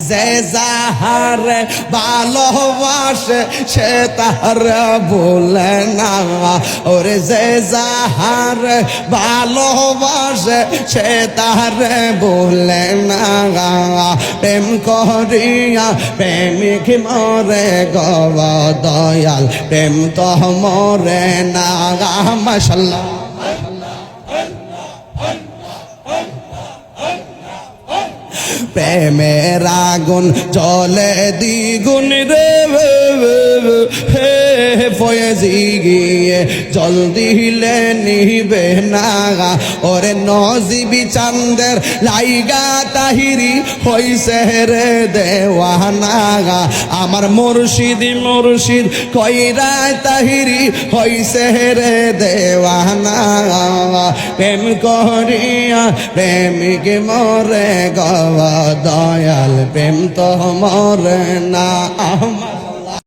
যে যাহার ভালোবাসে সে তার বলে না, ওরে যে যাহার ভালোবাসে সে তার বলে না। প্রেম করিয়া প্রেমিক মরে গো দয়াল, প্রেম তো মরে না। মাশাআল্লাহ প্রেমের আগুন জ্বলে দ্বিগুণ রে হে ফয়েজি গিয়ে জল দিলে নিবে না। ওরে নজিবি চান্দের লাইগা তাহিরি হইছে রে দেওয়ানা, আমার মুর্শিদ মুর্শিদ কইরা তাহিরি হইছে রে দেওয়ানা। প্রেম করিয়া প্রেমিক মরে গো দয়াল, প্রেম তো মরে না।